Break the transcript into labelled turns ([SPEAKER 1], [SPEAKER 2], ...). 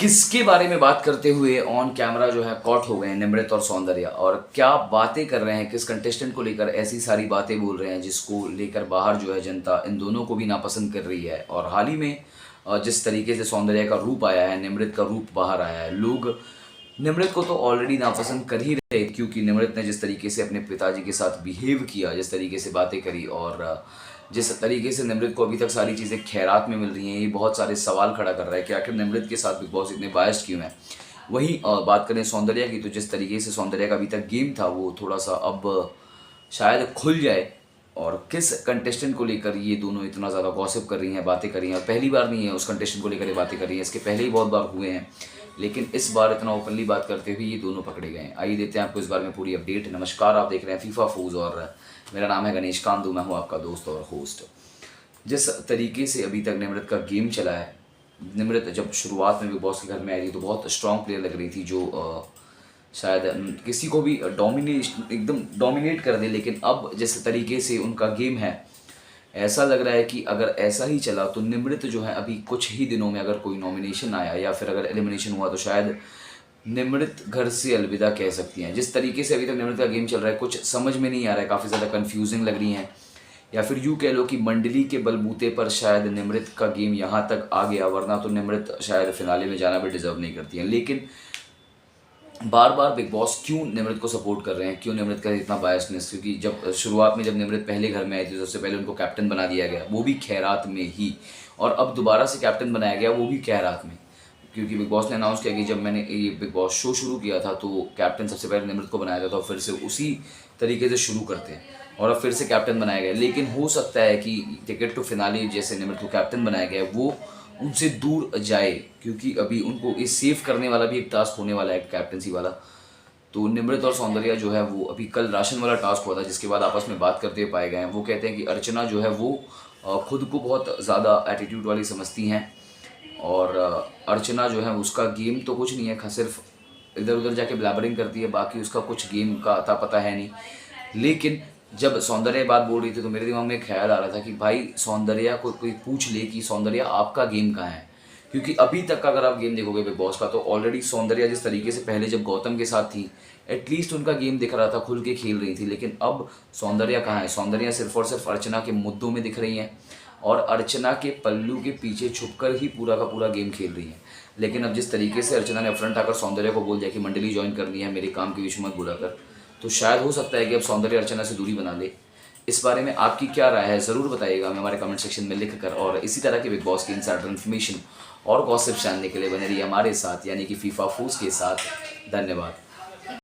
[SPEAKER 1] किसके बारे में बात करते हुए ऑन कैमरा जो है कॉट हो गए हैं निमृत और सौंदर्या, और क्या बातें कर रहे हैं, किस कंटेस्टेंट को लेकर ऐसी सारी बातें बोल रहे हैं जिसको लेकर बाहर जो है जनता इन दोनों को भी नापसंद कर रही है। और हाल ही में जिस तरीके से सौंदर्या का रूप आया है, निमृत का रूप बाहर आया है, लोग निमृत को तो ऑलरेडी नापसंद कर ही रहे, क्योंकि निमृत ने जिस तरीके से अपने पिताजी के साथ बिहेव किया, जिस तरीके से बातें करी और जिस तरीके से निमृत को अभी तक सारी चीज़ें खैरात में मिल रही हैं, ये बहुत सारे सवाल खड़ा कर रहा है कि आखिर निमृत के साथ बिग बॉस इतने बायस्ड क्यों हैं। वहीं बात करें सौंदर्या की, तो जिस तरीके से सौंदर्या का अभी तक गेम था वो थोड़ा सा अब शायद खुल जाए। और किस कंटेस्टेंट को लेकर ये दोनों इतना ज़्यादा गॉसिप कर रही हैं, बातें कर रही हैं, और पहली बार नहीं है उस कंटेस्टेंट को लेकर ये बातें कर रही हैं, इसके पहले ही बहुत बार हुए हैं, लेकिन इस बार इतना ओपनली बात करते हुए ये दोनों पकड़े गए हैं। आइए देते हैं आपको इस बारे में पूरी अपडेट। नमस्कार, आप देख रहे हैं फीफा फूज और मेरा नाम है गणेश कांदू, मैं हूँ आपका दोस्त और होस्ट। जिस तरीके से अभी तक निमृत का गेम चला है, निमृत जब शुरुआत में बिग बॉस के घर में आई थी तो बहुत स्ट्रॉन्ग प्लेयर लग रही थी, जो शायद किसी को भी एकदम डोमिनेट कर दे। लेकिन अब जिस तरीके से उनका गेम है, ऐसा लग रहा है कि अगर ऐसा ही चला तो निमृत जो है अभी कुछ ही दिनों में अगर कोई नॉमिनेशन आया या फिर अगर एलिमिनेशन हुआ तो शायद निमृत घर से अलविदा कह सकती हैं। जिस तरीके से अभी तक निमृत का गेम चल रहा है कुछ समझ में नहीं आ रहा है, काफ़ी ज़्यादा कन्फ्यूजिंग लग रही हैं, या फिर यूँ कह लो कि मंडली के बलबूते पर शायद निमृत का गेम यहाँ तक आ गया, वरना तो निमृत शायद फिनाले में जाना भी डिजर्व नहीं करती हैं। लेकिन बार बार बिग बॉस क्यों निमृत को सपोर्ट कर रहे हैं, क्यों निमृत का इतना बायसनेस? क्योंकि जब शुरुआत में जब निमृत पहले घर में आई थी तो सबसे पहले उनको कैप्टन बना दिया गया, वो भी खैरात में ही, और अब दोबारा से कैप्टन बनाया गया वो भी खैरात में। क्योंकि बिग बॉस ने अनाउंस किया कि जब मैंने ये बिग बॉस शो शुरू किया था तो कैप्टन सबसे पहले निमृत को बनाया था, तो फिर से उसी तरीके से शुरू करते हैं और अब फिर से कैप्टन बनाया गया। लेकिन हो सकता है कि टिकट टू फिनाले जैसे निमृत को कैप्टन बनाया गया वो उनसे दूर जाए, क्योंकि अभी उनको ये सेव करने वाला भी एक टास्क होने वाला है, कैप्टनसी वाला। तो निमृत और सौंदर्या जो है वो अभी कल राशन वाला टास्क हुआ था जिसके बाद आपस में बात करते हुए पाए गए हैं। वो कहते हैं कि अर्चना जो है वो खुद को बहुत ज़्यादा एटीट्यूड वाली समझती हैं, और अर्चना जो है उसका गेम तो कुछ नहीं है, सिर्फ इधर उधर जाके ब्लैबरिंग करती है, बाकी उसका कुछ गेम का अता पता है नहीं। लेकिन जब सौंदर्या बात बोल रही थी तो मेरे दिमाग में एक ख्याल आ रहा था कि भाई सौंदर्या को कोई पूछ ले कि सौंदर्या आपका गेम कहाँ है, क्योंकि अभी तक का अगर आप गेम देखोगे बिग बॉस का तो ऑलरेडी सौंदर्या जिस तरीके से पहले जब गौतम के साथ थी एटलीस्ट उनका गेम दिख रहा था, खुल के खेल रही थी। लेकिन अब सौंदर्या कहाँ है? सौंदर्या सिर्फ और सिर्फ अर्चना के मुद्दों में दिख रही हैं और अर्चना के पल्लू के पीछे छुपकर ही पूरा का पूरा गेम खेल रही हैं। लेकिन अब जिस तरीके से अर्चना ने अपफ्रंट आकर सौंदर्या को बोल दिया कि मंडली ज्वाइन करनी है, मेरे काम के बीच मत बुलाकर, तो शायद हो सकता है कि अब सौंदर्या अर्चना से दूरी बना ले। इस बारे में आपकी क्या राय है ज़रूर बताइएगा हमें हमारे कमेंट सेक्शन में लिख कर, और इसी तरह के बिग बॉस की इनसाइडर इन्फॉर्मेशन और गॉसिप जानने के लिए बने रहिए हमारे साथ, यानी कि फीफा फूज के साथ। धन्यवाद।